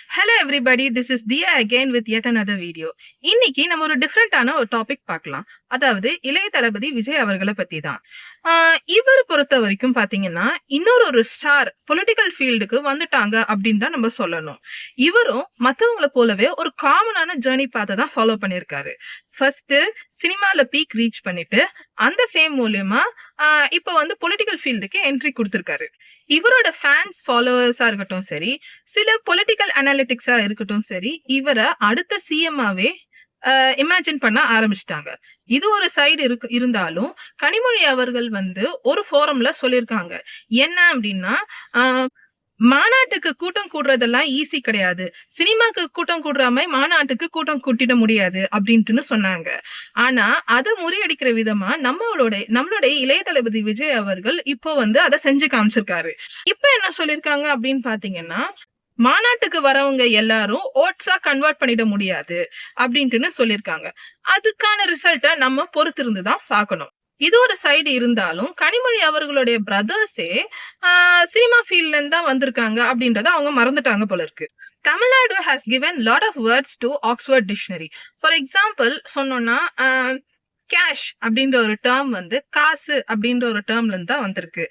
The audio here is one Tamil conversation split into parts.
Hello everybody, this is Dia again with yet another video. இன்னைக்கு நம்ம ஒரு டிஃப்ரெண்டான ஒரு டாபிக் பார்க்கலாம். அதாவது இளைய தளபதி விஜய் அவர்களை பத்தி தான். இவர் பொறுத்த வரைக்கும் பாத்தீங்கன்னா இன்னொரு ஸ்டார் பொலிட்டிக்கல் ஃபீல்டுக்கு வந்துட்டாங்க அப்படின்னு தான் நம்ம சொல்லணும். இவரும் மத்தவங்கள போலவே ஒரு காமனான ஜேர்னி பார்த்து தான் ஃபாலோ பண்ணியிருக்காரு. ஃபர்ஸ்ட் சினிமால பீக் ரீச் பண்ணிட்டு அந்த ஃபேம் மூலியமா இப்ப வந்து பொலிட்டிக்கல் ஃபீல்டுக்கு என்ட்ரி கொடுத்திருக்காரு. இவரோட ஃபேன்ஸ் ஃபாலோவர்ஸா இருக்கட்டும் சரி, சில பொலிட்டிக்கல் அனாலிட்டிக்ஸா இருக்கட்டும் சரி, இவரை அடுத்த சிஎம்மாவே இமேஜின் பண்ண ஆரம்பிச்சிட்டாங்க. இது ஒரு சைடு இருந்தாலும் கனிமொழி அவர்கள் வந்து ஒரு ஃபோரம்ல சொல்லியிருக்காங்க. என்ன அப்படின்னா, மாநாட்டுக்கு கூட்டம் கூடுறதெல்லாம் ஈஸி கிடையாது, சினிமாக்கு கூட்டம் கூடுற மாதிரி மாநாட்டுக்கு கூட்டம் கூட்டிட முடியாது அப்படின்ட்டு சொன்னாங்க. ஆனா அதை முறியடிக்கிற விதமா நம்மளுடைய இளைய தளபதி விஜய் அவர்கள் இப்போ வந்து அதை செஞ்சு காமிச்சிருக்காரு. இப்ப என்ன சொல்லிருக்காங்க அப்படின்னு பாத்தீங்கன்னா, மாநாட்டுக்கு வரவங்க எல்லாரும் ஓட்ஸா கன்வெர்ட் பண்ணிட முடியாது அப்படின்ட்டு சொல்லியிருக்காங்க. அதுக்கான ரிசல்ட்டை நம்ம பொறுத்திருந்துதான் பார்க்கணும். இது ஒரு சைடு இருந்தாலும் கனிமொழி அவர்களுடைய பிரதர்ஸே சினிமா ஃபீல்ட்ல இருந்து தான் வந்திருக்காங்க அப்படின்றத அவங்க மறந்துட்டாங்க போல இருக்கு. Tamil Nadu has given lot of words to Oxford dictionary. For example சொன்னோம்னா, கேஷ் அப்படின்ற ஒரு டேர்ம் வந்து காசு அப்படின்ற ஒரு டேர்ம்ல இருந்து தான் வந்திருக்கு.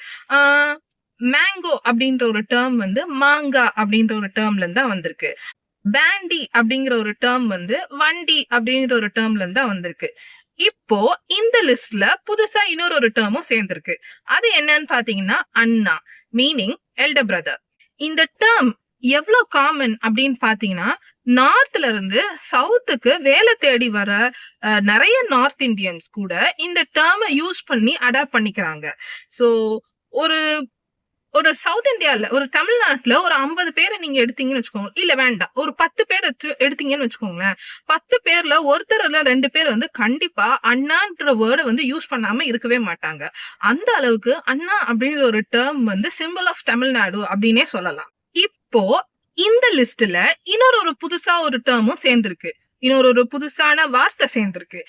மேங்கோ அப்படின்ற ஒரு டேர்ம் வந்து மாங்கா அப்படின்ற ஒரு டேர்ம்ல இருந்து தான் வந்திருக்கு. பேண்டி அப்படிங்கிற ஒரு டேர்ம் வந்து வண்டி அப்படின்ற ஒரு டேர்ம்ல இருந்து தான் வந்திருக்கு. இப்போ இந்த லிஸ்ட்ல புதுசா இன்னொரு டேர்மும் சேர்ந்திருக்கு. அது என்னன்னு பாத்தீங்கன்னா அண்ணா, மீனிங் எல்டர் பிரதர். இந்த டேர்ம் எவ்வளவு காமன் அப்படின்னு பாத்தீங்கன்னா, நார்த்ல இருந்து சவுத்துக்கு வேலை தேடி வர நிறைய நார்த் இந்தியன்ஸ் கூட இந்த டேர்மை யூஸ் பண்ணி அடாப்ட் பண்ணிக்கிறாங்க. ஸோ ஒரு சவுத் இந்தியால, ஒரு தமிழ்நாட்டுல ஒரு 50 பேரை நீங்க எடுத்தீங்கன்னு வச்சுக்கோங்க, இல்ல வேண்டாம், ஒரு 10 பேர் எடுத்தீங்கன்னு வச்சுக்கோங்களேன், 10 பேர்ல ஒருத்தர் இல்ல 2 பேர் வந்து கண்டிப்பா அண்ணான்ற வேர்டை வந்து யூஸ் பண்ணாம இருக்கவே மாட்டாங்க. அந்த அளவுக்கு அண்ணா அப்படின்ற ஒரு டேர்ம் வந்து சிம்பிள் ஆஃப் தமிழ்நாடு அப்படின்னே சொல்லலாம். இப்போ இந்த லிஸ்ட்ல இன்னொரு புதுசா ஒரு டேர்மும் சேர்ந்திருக்கு, இன்னொரு புதுசான வார்த்தை சேர்ந்திருக்கு.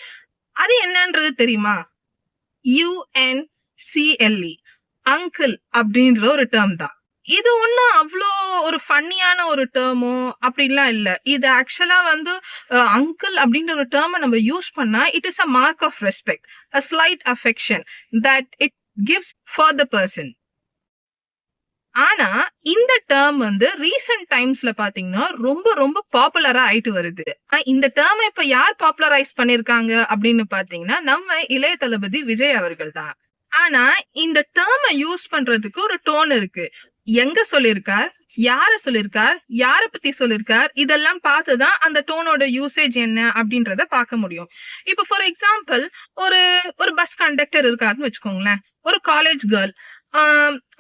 அது என்னன்றது தெரியுமா? UNCLE, அங்கிள் அப்படின்ற ஒரு டேர்ம் தான். இது ஒன்னும் அவ்வளோ ஒரு ஃபன்னியான ஒரு டேர்மோ அப்படின்லாம் இல்ல. இது ஆக்சுவலா வந்து அங்கிள் அப்படின்ற ஒரு டேர்மை நம்ம யூஸ் பண்ணா it is a mark of respect, a slight affection that it gives for the person. ஆனா இந்த டேர்ம் வந்து ரீசன்ட் டைம்ஸ்ல பாத்தீங்கன்னா ரொம்ப ரொம்ப பாப்புலரா ஆயிட்டு வருது. இந்த டேர்மை இப்ப யார் பாப்புலரைஸ் பண்ணிருக்காங்க அப்படின்னு பாத்தீங்கன்னா, நம்ம இளைய தளபதி விஜய் அவர்கள் தான். ஆனா இந்த டேர்மை யூஸ் பண்றதுக்கு ஒரு டோன் இருக்கு. எங்க சொல்லிருக்கார், யார சொல்லிருக்கார், யார பத்தி சொல்லிருக்கார், இதெல்லாம் பார்த்துதான் அந்த டோனோட யூசேஜ் என்ன அப்படின்றத பார்க்க முடியும். இப்ப ஃபார் எக்ஸாம்பிள், ஒரு பஸ் கண்டக்டர் இருக்காருன்னு வச்சுக்கோங்களேன், ஒரு காலேஜ் கேர்ள்.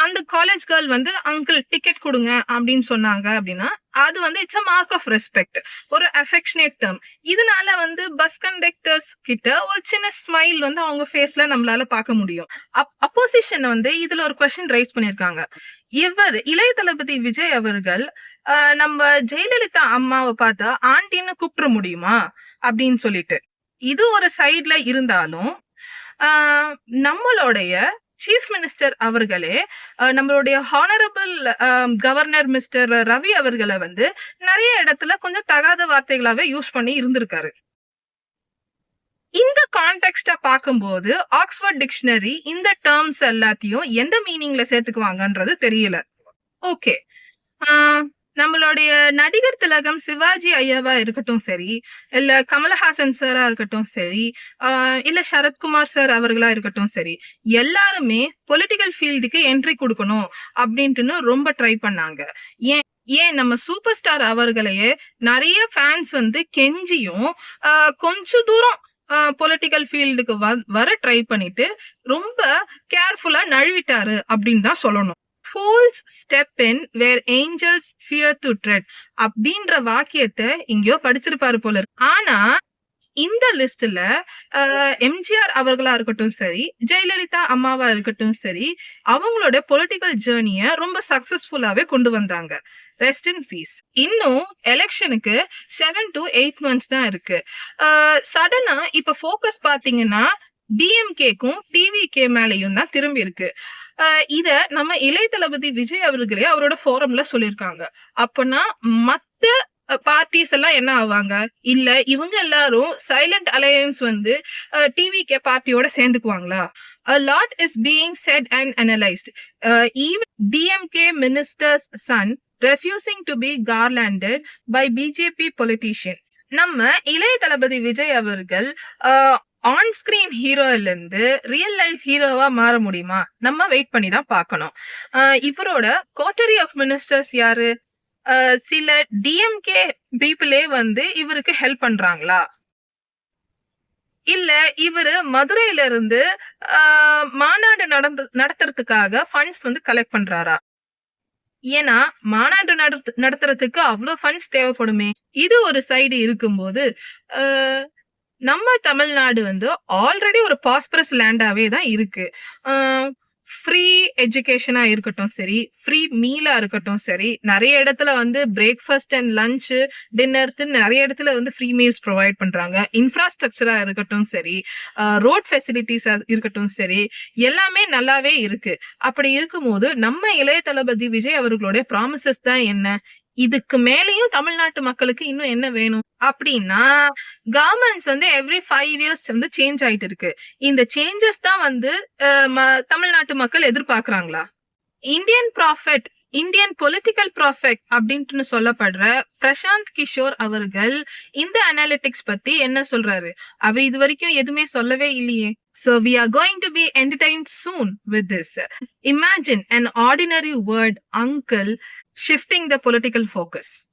அந்த காலேஜ் கேர்ள் வந்து அங்கிள் டிக்கெட் கொடுங்க அப்படின்னு சொன்னாங்க அப்படின்னா, அது வந்து it's a mark of respect, ஒரு அஃபெக்ஷனேட் டேர்ம். இதனால வந்து பஸ் கண்டக்டர்ஸ் கிட்ட ஒரு சின்ன ஸ்மைல் வந்து அவங்க ஃபேஸ்ல நம்மளால பார்க்க முடியும். அப்போசிஷன் வந்து இதுல ஒரு கொஸ்டின் ரைஸ் பண்ணிருக்காங்க. இளைய தளபதி விஜய் அவர்கள் நம்ம ஜெயலலிதா அம்மாவை பார்த்தா ஆண்டின்னு கூப்பிட முடியுமா அப்படின்னு சொல்லிட்டு, இது ஒரு சைட்ல இருந்தாலும் நம்மளுடைய சீஃப் மினிஸ்டர் அவர்களே நம்மளுடைய ஹானரபிள் கவர்னர் மிஸ்டர் ரவி அவர்களை வந்து நிறைய இடத்துல கொஞ்சம் தகாத வார்த்தைகளாவே யூஸ் பண்ணி இருந்திருக்காரு. இந்த கான்டெக்ஸ்டா பார்க்கும்போது ஆக்ஸ்போர்ட் டிக்ஷனரி இந்த டேர்ம்ஸ் எல்லாத்தையும் எந்த மீனிங்ல சேர்த்துக்குவாங்கன்றது தெரியல. ஓகே, நம்மளுடைய நடிகர் திலகம் சிவாஜி ஐயாவா இருக்கட்டும் சரி, இல்ல கமலஹாசன் சாரா இருக்கட்டும் சரி, இல்ல சரத்குமார் சார் அவர்களா இருக்கட்டும் சரி, எல்லாருமே பொலிட்டிக்கல் ஃபீல்டுக்கு என்ட்ரி கொடுக்கணும் அப்படின்ட்டு ரொம்ப ட்ரை பண்ணாங்க. ஏன் நம்ம சூப்பர் ஸ்டார் அவர்களையே நிறைய ஃபேன்ஸ் வந்து கெஞ்சியும் கொஞ்ச தூரம் பொலிட்டிக்கல் ஃபீல்டுக்கு வர ட்ரை பண்ணிட்டு ரொம்ப கேர்ஃபுல்லா நழுவிட்டாரு அப்படின்னு தான் சொல்லணும். Fools step in where angels fear to tread அப்படின்ற வாக்கியத்தை எங்கேயோ படிச்சிருப்பாரு போல இருக்கு. ஆனா இந்த லிஸ்ட்ல எம்ஜிஆர் அவர்களா இருக்கட்டும் சரி, ஜெயலலிதா அம்மாவா இருக்கட்டும் சரி, அவங்களோட பொலிட்டிக்கல் ஜேர்னிய ரொம்ப சக்சஸ்ஃபுல்லாவே கொண்டு வந்தாங்க. Rest in peace. இன்னும் எலெக்ஷனுக்கு 7 to 8 months தான் இருக்கு. சடனா இப்ப ஃபோக்கஸ் பாத்தீங்கன்னா டிஎம்கேக்கும் டிவிகே மேலையும் தான் திரும்பி இருக்கு. இத நம்ம இளைய தளபதி விஜய் அவர்களே அவரோட ஃபோரம்ல சொல்லியிருக்காங்க. அப்பனா மத்த பார்ட்டிஸ் எல்லாம் என்ன ஆவாங்க? இல்ல இவங்க எல்லாரும் சைலண்ட் அலையன்ஸ் வந்து TVK பார்ட்டியோட சேர்ந்துக்குவாங்களா? A lot is being said and analyzed. Even DMK minister's son refusing to be garlanded by BJP politician. நம்ம இளைய தளபதி விஜய் அவர்கள் ஆன் ஸ்கிரீன் ஹீரோல இருந்து ரியல் லைஃப் ஹீரோவா மாற முடியுமா? நம்ம வெயிட் பண்ணி தான் பார்க்கணும். இவரோட கோட்டரி ஆஃப் மினிஸ்டர்ஸ் யாரு? சில டிஎம்கே பீப்புளே வந்து இவருக்கு ஹெல்ப் பண்றாங்களா? இல்ல இவரு மதுரையில இருந்து மாநாடு நடத்துறதுக்காக ஃபண்ட்ஸ் வந்து கலெக்ட் பண்றாரா? ஏன்னா மாநாடு நடத்துறதுக்கு அவ்வளவு ஃபண்ட்ஸ் தேவைப்படுமே. இது ஒரு சைடு இருக்கும்போது நம்ம தமிழ்நாடு வந்து ஆல்ரெடி ஒரு பாஸ்பரஸ் லேண்டாவே தான் இருக்கு. ஃப்ரீ எஜுகேஷனா இருக்கட்டும் சரி, ஃப்ரீ மீலா இருக்கட்டும் சரி, நிறைய இடத்துல வந்து பிரேக்ஃபாஸ்ட் அண்ட் லஞ்ச் டின்னருக்கு நிறைய இடத்துல வந்து ஃப்ரீ மீல்ஸ் ப்ரொவைட் பண்றாங்க. இன்ஃப்ராஸ்ட்ரக்சரா இருக்கட்டும் சரி, ரோட் ஃபெசிலிட்டிஸ் இருக்கட்டும் சரி, எல்லாமே நல்லாவே இருக்கு. அப்படி இருக்கும்போது நம்ம இளைய தளபதி விஜய் அவர்களுடைய ப்ராமிசஸ் தான் என்ன? இதுக்கு மேலேயும் தமிழ்நாட்டு மக்களுக்கு இன்னும் என்ன வேணும் அப்படின்னா, கவர்மெண்ட்ஸ் வந்து எவ்ரி 5 இயர்ஸ் வந்து சேஞ்ச் ஆயிட்டு இருக்கு. இந்த சேஞ்சஸ் தான் வந்து தமிழ்நாட்டு மக்கள் எதிர்பார்க்கறாங்களா? Indian prophet, Indian political prophet அப்படின்ட்டு சொல்லப்படுற பிரசாந்த் கிஷோர் அவர்கள் இந்த அனாலிட்டிக்ஸ் பத்தி என்ன சொல்றாரு? அவர் இது வரைக்கும் எதுவுமே சொல்லவே இல்லையே. So we are going to be entertained soon with this. Imagine an ordinary word uncle shifting the political focus.